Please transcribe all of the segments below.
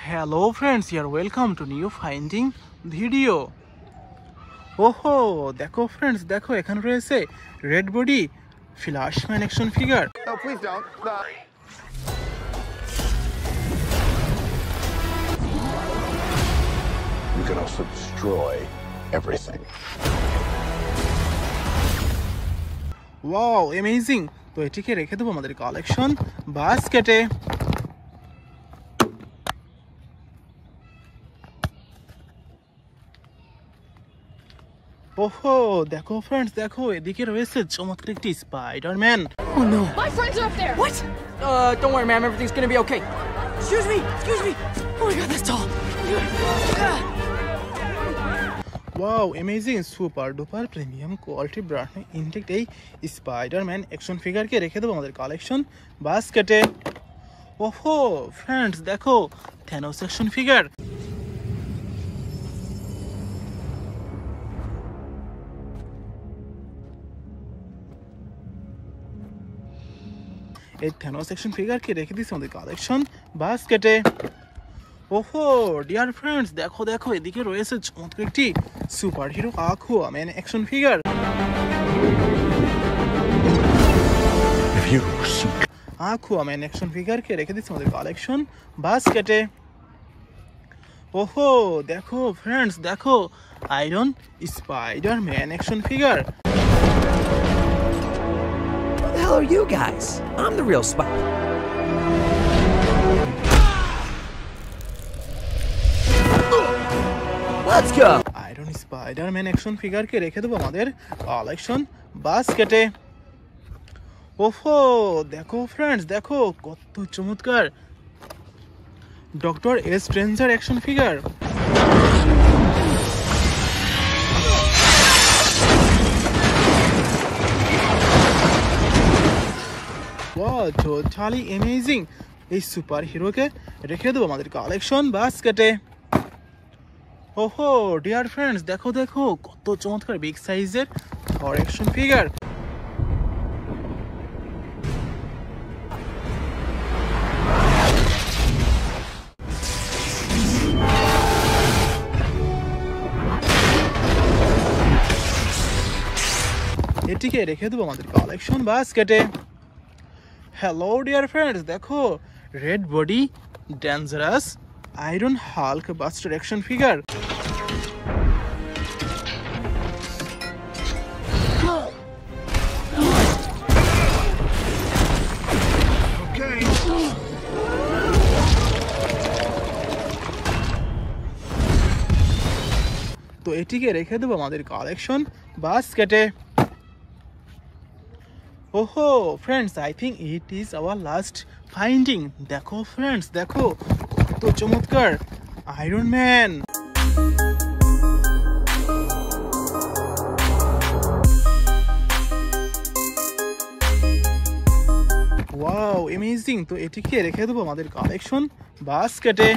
Hello friends, you are welcome to new finding video. ওহো দেখো friends, দেখো এখানে রয়েছে red body Flashman action figure. No, please don't. You can also destroy everything. Wow, amazing. তো এটিকে রেখে দেবো আমাদের কালেকশন বাস্কেটে। ওহো দেখো ফ্রেন্ডস, দেখো এদিকে রয়েছে চমৎকার একটি Spiderman. Oh no. My friends are up there. What? Don't worry, ma'am. Everything's gonna be okay. Excuse me. Oh my god, that's tall. Wow, amazing, super duper premium quality brand intact এই Spiderman action ফিগারকে রেখে দেবো আমাদের collection বাস্কেটে। ওহো friends, দেখো Thanos action figure. এই Thanos action ফিগারকে রেখে দিচ্ছি আমাদের কালেকশন বাস্কেটে। ওহো ডিয়ার ফ্রেন্ডস, দেখো দেখো এদিকে রয়েছে চমৎকার একটি super hero Aquaman action figure. Aquaman action ফিগারকে রেখে দিচ্ছি আমাদের কালেকশন বাস্কেটে। ওহো দেখো ফ্রেন্ডস, দেখো Iron Spiderman action figure. Who the hell are you guys? I'm the real spy. Let's go. Iron Spiderman action ফিগারকে রেখে দেবো আমাদের কালেকশন বাস্কেটে। ওহো দেখো ফ্রেন্ডস, দেখো কত চমৎকার doctor stranger action figure. Wow, totally amazing. এই সুপার হিরোকে রেখে দেবো আমাদের কালেকশন বাস্কেটে। ওহো ডিয়ার ফ্রেন্ডস, দেখো দেখো কত চমৎকার বিগ সাইজের থর অ্যাকশন ফিগার। এটিকে রেখে দেবো আমাদের কালেকশন বাস্কেটে। হ্যালো ডিয়ার ফ্রেন্ডস, দেখো red body dangerous iron Hulk buster action figure. তো এটিকে রেখে দেবো আমাদের কালেকশন বাস্কেটে। ওহো friends, I think it is our last finding. দেখো ফ্রেন্ডস, দেখো কত চমৎকার আয়রন ম্যান। Wow amazing. তো এটিকে রেখে দেবো আমাদের কালেকশন বাস্কেটে।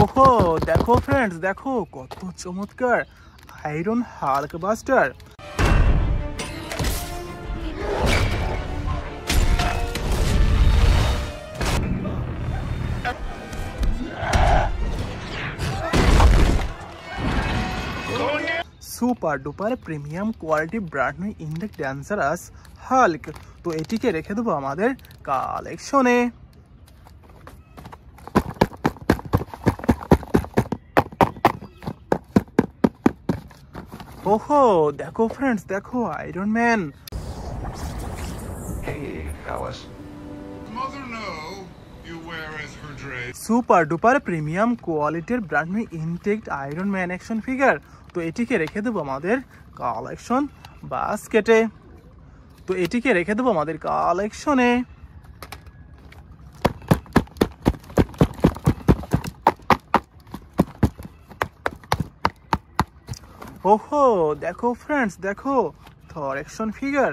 ওহো দেখো ফ্রেন্ডস, দেখো কত চমৎকার iron Hulk buster. Super duper premium quality brand new index dangerous Hulk. তো এটিকে রেখে দেবো আমাদের কালেকশনে। ওহো দেখো ফ্রেন্ডস, দেখো Iron Man. Super duper premium কোয়ালিটির brand new intact Iron Man action figure. তো এটিকে রেখে দেবো আমাদের কালেকশন বাস্কেটে। তো এটিকে রেখে দেবো আমাদের কালেকশনে। ওহো দেখো ফ্রেন্ডস, দেখো Thor action figure.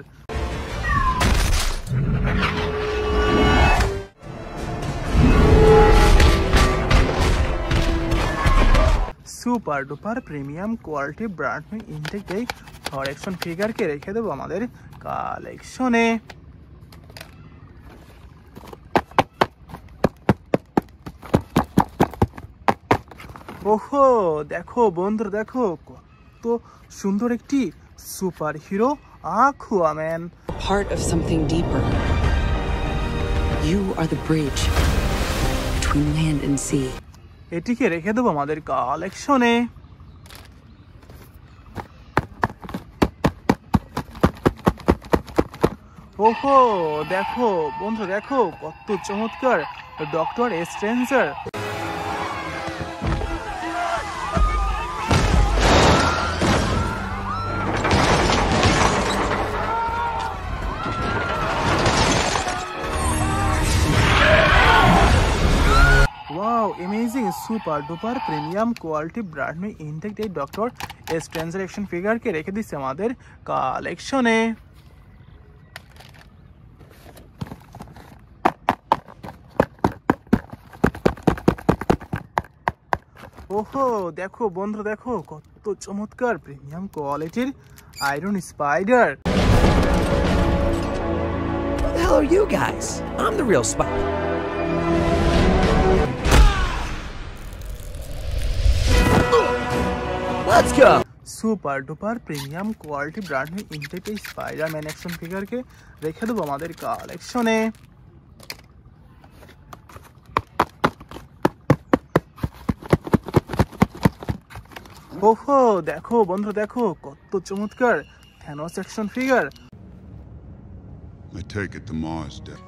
Super duper premium quality brand new intact এই থর অ্যাকশন ফিগারকে রেখে দেবো আমাদের কালেকশনে। ওহো দেখো বন্ধুরা, দেখো কত সুন্দর একটি super hero Aquaman. Part of something deeper. You are the bridge between land and sea. এটিকে রেখে দেবো আমাদের কালেকশনে। ওহো দেখো বন্ধু, দেখো কত চমৎকার doctor stranger. Wow amazing super duper premium quality brand new intact এই ডক্টর স্ট্রেঞ্জার অ্যাকশন ফিগারকে রেখে দিচ্ছে আমাদের কালেকশনে। ওহো দেখো বন্ধু, দেখো কত চমৎকার প্রিমিয়াম কোয়ালিটির iron spider. Who the hell are you guys? I'm the real Spider. Let's go. Super duper premium quality brand new intact এই স্পাইডারম্যান অ্যাকশন ফিগারকে রেখে দেবো আমাদের কালেকশনে। ওহো দেখো বন্ধু, দেখো কত চমৎকার Thanos action figure. I take it the Mars did.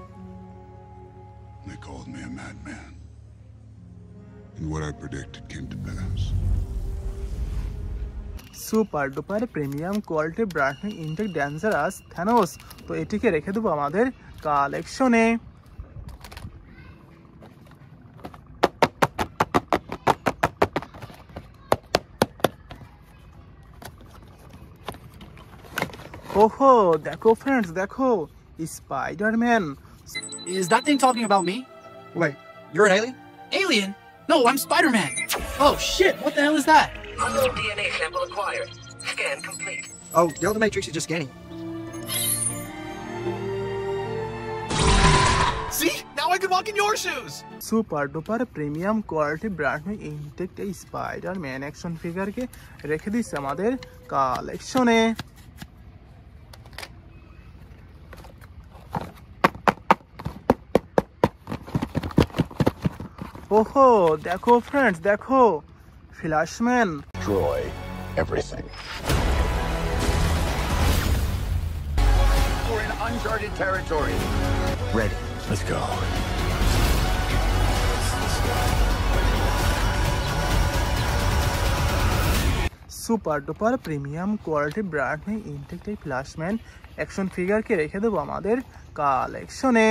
They called me a madman. And what I predicted came to pass. Super duper premium quality brand new intake dangerous Thanos, তো এটিকে রেখে দেবো আমাদের কালেকশনে। ওহো দেখো ফ্রেন্ডস, দেখো Spiderman. Is that thing talking about me? Wait, you're an alien? Alien? No, I'm Spider-Man. Oh shit, what the hell is that? Unknown DNA sample acquired. Scan complete. Oh, the other Matrix is just scanning. See? Now I can walk in your shoes! Super duper premium quality brand new intact এই Spiderman action ফিগারকে রেখে দিচ্ছে আমাদের কালেকশনে। ওহো দেখো friends, দেখো Flashman. Destroy everything. We're in uncharted territory. Ready. Let's go. Super duper premium quality brand new intact এই ফ্ল্যাশম্যান অ্যাকশন ফিগারকে রেখে দেবো আমাদের কালেকশনে।